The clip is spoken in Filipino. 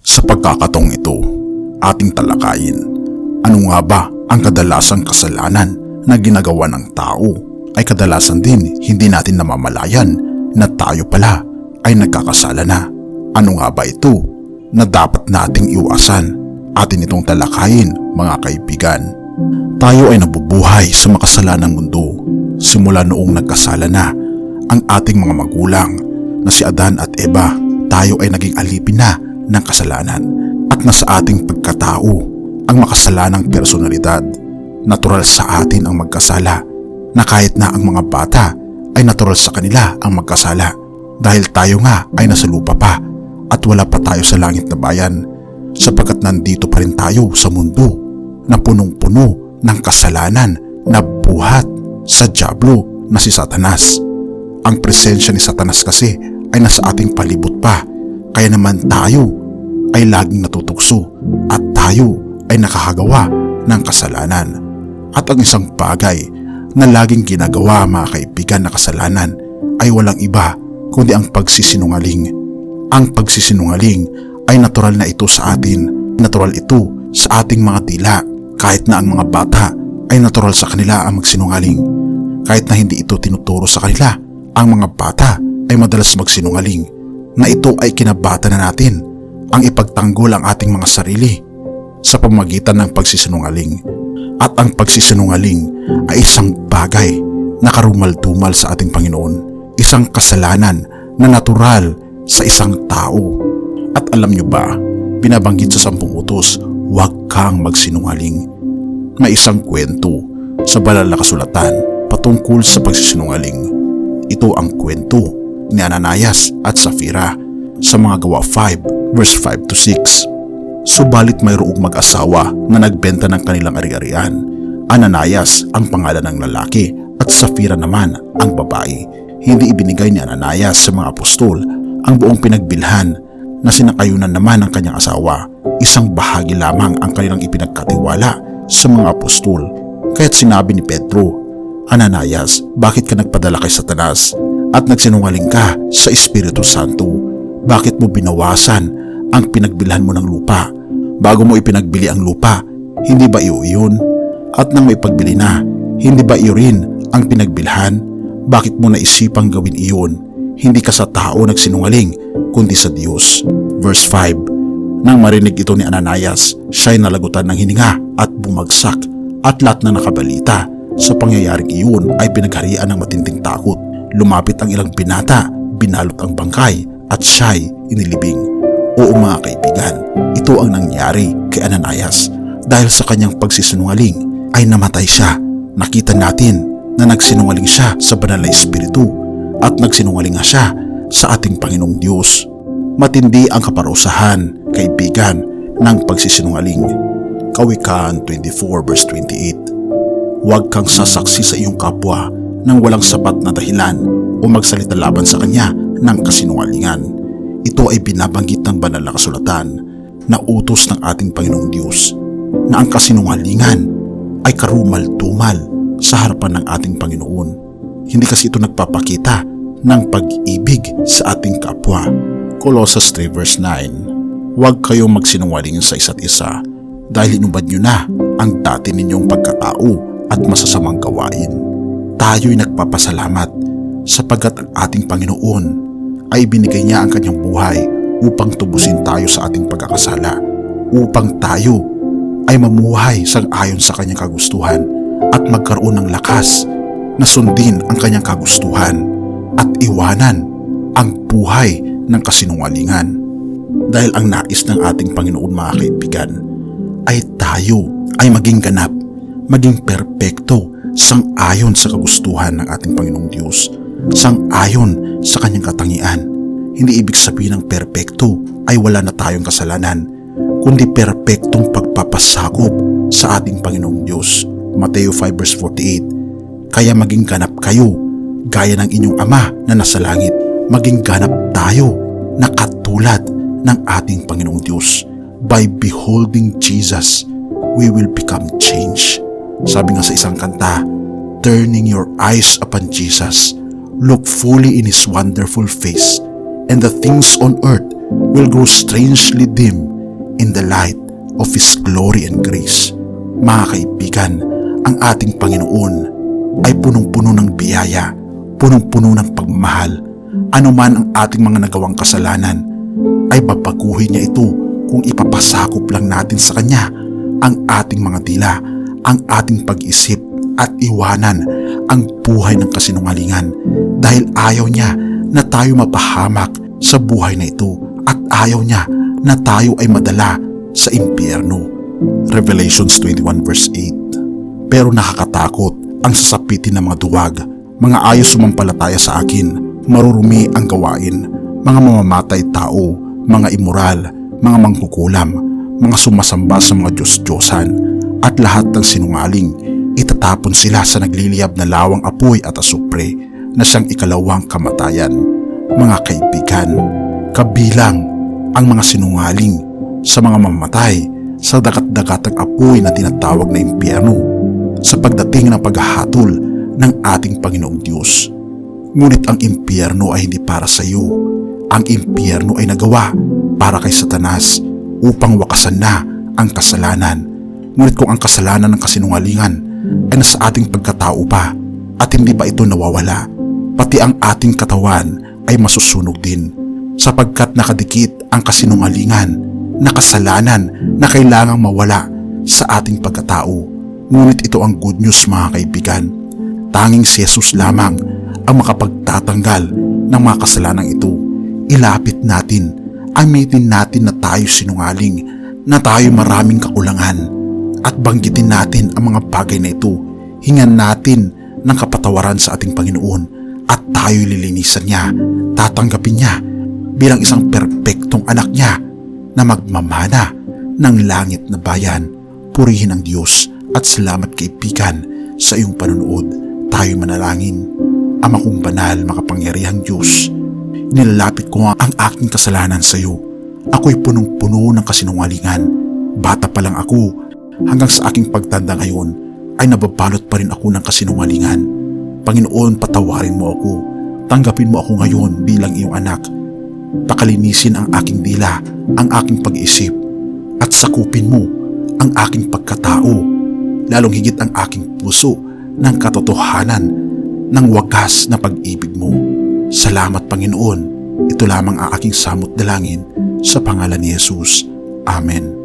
Sa pagkakataong ito, ating talakayin, ano nga ba ang kadalasang kasalanan na ginagawa ng tao ay kadalasan din hindi natin namamalayan na tayo pala ay nagkakasala na. Ano nga ba ito na dapat nating iwasan? Atin itong talakayin, mga kaibigan. Tayo ay nabubuhay sa makasalanang mundo. Simula noong nagkasala na ang ating mga magulang na si Adan at Eva, tayo ay naging alipin na ng kasalanan at nasa ating pagkatao ang makasalanang personalidad. Natural sa atin ang magkasala na kahit na ang mga bata ay natural sa kanila ang magkasala dahil tayo nga ay nasa lupa pa at wala pa tayo sa langit na bayan sapagkat nandito pa rin tayo sa mundo na punong-puno ng kasalanan na buhat sa dyablo na si Satanas. Ang presensya ni Satanas kasi ay nasa ating palibot pa kaya naman tayo ay laging natutugso at tayo ay nakakagawa ng kasalanan. At ang isang bagay na laging ginagawa, mga kaibigan, na kasalanan ay walang iba kundi ang pagsisinungaling. Ang pagsisinungaling ay natural na ito sa atin. Natural ito sa ating mga dila. Kahit na ang mga bata ay natural sa kanila ang magsinungaling. Kahit na hindi ito tinuturo sa kanila, ang mga bata ay madalas magsinungaling na ito ay kinabata na natin ang ipagtanggol ang ating mga sarili sa pamamagitan ng pagsisinungaling. At ang pagsisinungaling ay isang bagay na karumal-dumal sa ating Panginoon. Isang kasalanan na natural sa isang tao. At alam nyo ba, binabanggit sa 10 utos, huwag kang magsinungaling. May isang kwento sa banal na kasulatan patungkol sa pagsisinungaling. Ito ang kwento ni Ananias at Safira sa mga Gawa 5 verse 5 to 6. Subalit mayroong mag-asawa na nagbenta ng kanilang ari-arian. Ananias ang pangalan ng lalaki at Safira naman ang babae. Hindi ibinigay ni Ananias sa mga apostol ang buong pinagbilhan na sinakayunan naman ng kanyang asawa. Isang bahagi lamang ang kanilang ipinagkatiwala sa mga apostol. Kaya't sinabi ni Pedro, Ananias, bakit ka nagpadala kay Satanas at nagsinungaling ka sa Espiritu Santo? Bakit mo binawasan ang pinagbilhan mo ng lupa? Bago mo ipinagbili ang lupa, hindi ba iyo iyon? At nang may pagbili na, hindi ba iyo rin ang pinagbilhan? Bakit mo naisipang gawin iyon? Hindi ka sa tao nagsinungaling, kundi sa Diyos. Verse 5. Nang marinig ito ni Ananias, siya'y nalagutan ng hininga at bumagsak, at lahat na nakabalita sa pangyayaring iyon ay pinagharian ng matinding takot. Lumapit ang ilang binata, binalot ang bangkay, at siya'y inilibing. Oo, mga kaibigan, ito ang nangyari kay Ananias. Dahil sa kanyang pagsisinungaling ay namatay siya. Nakita natin na nagsinungaling siya sa banal na Espiritu at nagsinungaling nga siya sa ating Panginoong Diyos. Matindi ang kaparusahan, kaibigan, ng pagsisinungaling. Kawikaan 24 verse 28. Huwag kang sasaksi sa iyong kapwa nang walang sapat na dahilan o magsalita laban sa kanya ng kasinungalingan. Ito ay binabanggit ng banal na kasulatan na utos ng ating Panginoong Diyos na ang kasinungalingan ay karumal-dumal sa harapan ng ating Panginoon. Hindi kasi ito nagpapakita ng pag-ibig sa ating kapwa. Colossus 3 verse 9. Huwag kayong magsinungaling sa isa't isa dahil inubad nyo na ang dati ninyong pagkatao at masasamang gawain. Tayo'y nagpapasalamat sapagkat ang ating Panginoon ay binigay niya ang kanyang buhay upang tubusin tayo sa ating pagkakasala, upang tayo ay mamuhay sang-ayon sa kanyang kagustuhan at magkaroon ng lakas na sundin ang kanyang kagustuhan at iwanan ang buhay ng kasinungalingan. Dahil ang nais ng ating Panginoon, mga kaibigan, ay tayo ay maging ganap, maging perpekto sang-ayon sa kagustuhan ng ating Panginoong Diyos, sang-ayon sa kanyang katangian. Hindi ibig sabihin ng perpekto ay wala na tayong kasalanan, kundi perpektong pagpapasakop sa ating Panginoong Diyos. Mateo 5 verse 48. Kaya maging ganap kayo gaya ng inyong Ama na nasa langit. Maging ganap tayo na katulad ng ating Panginoong Diyos. By beholding Jesus, we will become changed. Sabi nga sa isang kanta, turning your eyes upon Jesus, look fully in His wonderful face, and the things on earth will grow strangely dim in the light of His glory and grace. Mga kaibigan, ang ating Panginoon ay punong-puno ng biyaya, punong-puno ng pagmamahal. Ano man ang ating mga nagawang kasalanan, ay babaguhin niya ito kung ipapasakop lang natin sa Kanya ang ating mga dila, ang ating pag-isip at iwanan ang buhay ng kasinungalingan dahil ayaw niya na tayo mapahamak sa buhay na ito at ayaw niya na tayo ay madala sa impyerno. Revelations 21 verse 8. Pero nakakatakot ang sasapitin ng mga duwag, mga ayos sumampalataya sa akin, marurumi ang gawain, mga mamamatay tao, mga immoral, mga mangkukulam, mga sumasamba sa mga Diyos-Diyosan, at lahat ng sinungaling, itatapon sila sa nagliliyab na lawang apoy at asupre na siyang ikalawang kamatayan. Mga kaibigan, kabilang ang mga sinungaling sa mga mamamatay sa dagat-dagatang apoy na tinatawag na impyerno sa pagdating ng paghahatol ng ating Panginoong Diyos. Ngunit ang impyerno ay hindi para sa iyo. Ang impyerno ay nagawa para kay Satanas upang wakasan na ang kasalanan. Ngunit kung ang kasalanan ng kasinungalingan ay nasa ating pagkatao pa at hindi pa ito nawawala, pati ang ating katawan ay masusunog din, sapagkat nakadikit ang kasinungalingan na kasalanan na kailangang mawala sa ating pagkatao. Ngunit ito ang good news, mga kaibigan. Tanging si Jesus lamang ang makapagtatanggal ng mga kasalanang ito. Ilapit natin, aminin natin na tayo sinungaling, na tayo maraming kakulangan, at banggitin natin ang mga bagay na ito. Hingan natin ng kapatawaran sa ating Panginoon at tayo lilinisan niya, tatanggapin niya bilang isang perpektong anak niya na magmamana ng langit na bayan. Purihin ang Diyos at salamat kaibigan sa iyong panunood. Tayo manalangin. Ama kong banal, makapangyarihang Diyos, nilalapit ko ang aking kasalanan sa iyo. Ako'y punong-puno ng kasinungalingan. Bata pa lang ako, hanggang sa aking pagtanda ngayon ay nababalot pa rin ako ng kasinungalingan. Panginoon, patawarin mo ako. Tanggapin mo ako ngayon bilang iyong anak. Pakalinisin ang aking dila, ang aking pag-iisip, at sakupin mo ang aking pagkatao, lalong higit ang aking puso ng katotohanan ng wagas na pag-ibig mo. Salamat, Panginoon. Ito lamang ang aking samot dalangin sa pangalan ni Jesus. Amen.